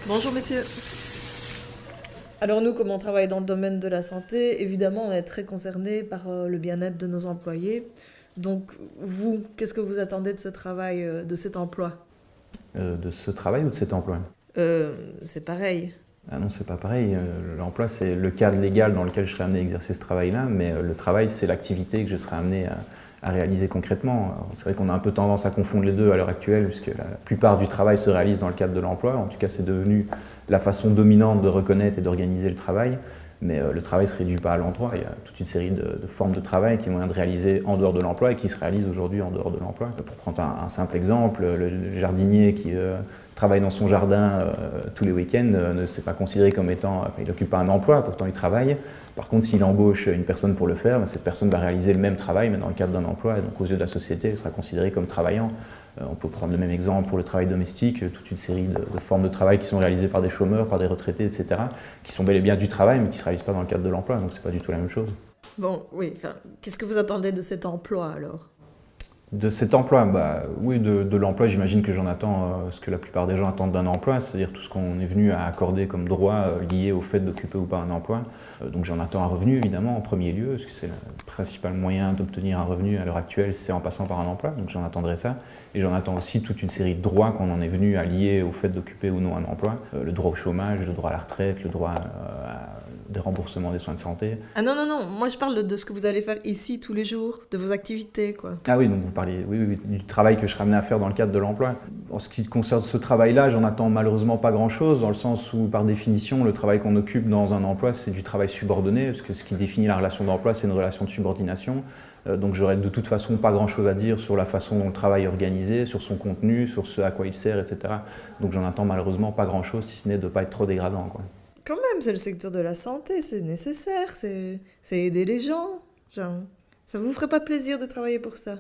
Bonjour monsieur. Alors nous, comme on travaille dans le domaine de la santé, évidemment, on est très concernés par le bien-être de nos employés. Donc vous, qu'est-ce que vous attendez de ce travail, de cet emploi? De ce travail ou de cet emploi? C'est pareil. Ah non, c'est pas pareil. L'emploi, c'est le cadre légal dans lequel je serai amené à exercer ce travail-là, mais le travail, c'est l'activité que je serai amené à réaliser concrètement. Alors, c'est vrai qu'on a un peu tendance à confondre les deux à l'heure actuelle, puisque la plupart du travail se réalise dans le cadre de l'emploi. En tout cas, c'est devenu la façon dominante de reconnaître et d'organiser le travail. Mais le travail ne se réduit pas à l'emploi. Il y a toute une série de formes de travail qui vont être réalisées en dehors de l'emploi et qui se réalisent aujourd'hui en dehors de l'emploi. Pour prendre un simple exemple, le jardinier qui travaille dans son jardin tous les week-ends ne s'est pas considéré comme étant... Enfin, il n'occupe pas un emploi, pourtant il travaille. Par contre, s'il embauche une personne pour le faire, cette personne va réaliser le même travail, mais dans le cadre d'un emploi. Et donc, aux yeux de la société, elle sera considérée comme travaillant. On peut prendre le même exemple pour le travail domestique, toute une série de formes de travail qui sont réalisées par des chômeurs, par des retraités, etc., qui sont bel et bien du travail, mais qui ne se réalisent pas dans le cadre de l'emploi, donc c'est pas du tout la même chose. Bon, oui, enfin, qu'est-ce que vous attendez de cet emploi alors? De cet emploi, oui, de l'emploi, j'imagine que j'en attends ce que la plupart des gens attendent d'un emploi, c'est-à-dire tout ce qu'on est venu à accorder comme droit lié au fait d'occuper ou pas un emploi. Donc j'en attends un revenu, évidemment, en premier lieu, parce que c'est le principal moyen d'obtenir un revenu à l'heure actuelle, c'est en passant par un emploi, donc j'en attendrai ça. Et j'en attends aussi toute une série de droits qu'on en est venu à lier au fait d'occuper ou non un emploi. Le droit au chômage, le droit à la retraite, le droit à des remboursements des soins de santé. Ah non, non, non, moi je parle de ce que vous allez faire ici tous les jours, de vos activités, quoi. Ah oui, donc vous parliez oui, du travail que je serai amené à faire dans le cadre de l'emploi. En ce qui concerne ce travail-là, j'en attends malheureusement pas grand-chose, dans le sens où, par définition, le travail qu'on occupe dans un emploi, c'est du travail subordonné, parce que ce qui définit la relation d'emploi, c'est une relation de subordination. Donc j'aurais de toute façon pas grand-chose à dire sur la façon dont le travail est organisé, sur son contenu, sur ce à quoi il sert, etc. Donc j'en attends malheureusement pas grand-chose, si ce n'est de ne pas être trop dégradant, quoi. Quand même, c'est le secteur de la santé, c'est nécessaire, c'est aider les gens. Genre, ça vous ferait pas plaisir de travailler pour ça?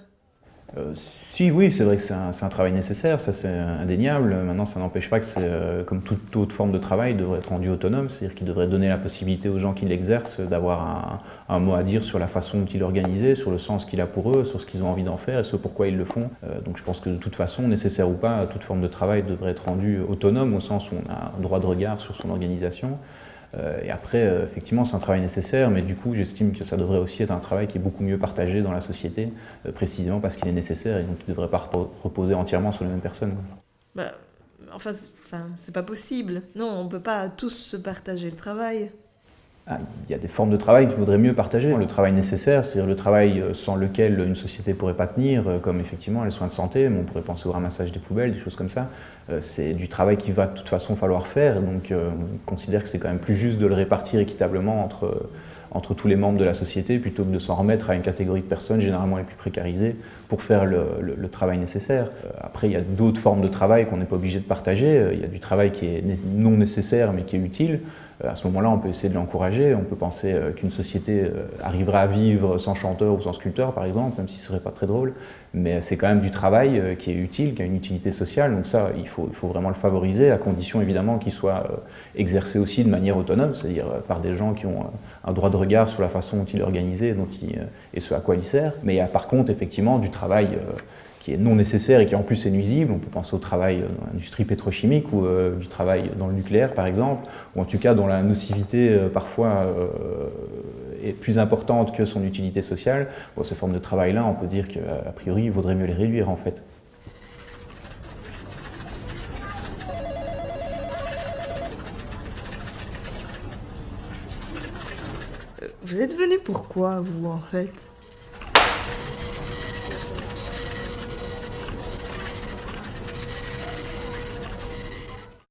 Si, oui, c'est vrai que c'est un travail nécessaire, ça c'est indéniable. Maintenant, ça n'empêche pas que c'est, comme toute autre forme de travail, devrait être rendu autonome, c'est-à-dire qu'il devrait donner la possibilité aux gens qui l'exercent d'avoir un mot à dire sur la façon dont il est organisé, sur le sens qu'il a pour eux, sur ce qu'ils ont envie d'en faire et ce pourquoi ils le font. Donc je pense que de toute façon, nécessaire ou pas, toute forme de travail devrait être rendue autonome, au sens où on a un droit de regard sur son organisation. Et après, effectivement, c'est un travail nécessaire, mais du coup, j'estime que ça devrait aussi être un travail qui est beaucoup mieux partagé dans la société, précisément parce qu'il est nécessaire et donc il ne devrait pas reposer entièrement sur les mêmes personnes. Bah, c'est pas possible. Non, on peut pas tous se partager le travail. Ah, il y a des formes de travail qu'il vaudrait mieux partager. Le travail nécessaire, c'est-à-dire le travail sans lequel une société ne pourrait pas tenir, comme effectivement les soins de santé, mais on pourrait penser au ramassage des poubelles, des choses comme ça. C'est du travail qu'il va de toute façon falloir faire, donc on considère que c'est quand même plus juste de le répartir équitablement entre tous les membres de la société, plutôt que de s'en remettre à une catégorie de personnes, généralement les plus précarisées, pour faire le travail nécessaire. Après, il y a d'autres formes de travail qu'on n'est pas obligé de partager. Il y a du travail qui est non nécessaire, mais qui est utile. À ce moment-là, on peut essayer de l'encourager. On peut penser qu'une société arriverait à vivre sans chanteur ou sans sculpteur, par exemple, même si ce ne serait pas très drôle. Mais c'est quand même du travail qui est utile, qui a une utilité sociale. Donc ça, il faut vraiment le favoriser, à condition évidemment qu'il soit exercé aussi de manière autonome, c'est-à-dire par des gens qui ont un droit de regard sur la façon dont il est organisé et ce à quoi il sert. Mais il y a par contre effectivement du travail qui est non nécessaire et qui en plus est nuisible. On peut penser au travail dans l'industrie pétrochimique ou du travail dans le nucléaire par exemple, ou en tout cas dont la nocivité parfois est plus importante que son utilité sociale. Bon, ces formes de travail-là, on peut dire qu'a priori, il vaudrait mieux les réduire en fait. Vous êtes venu pourquoi, vous, en fait?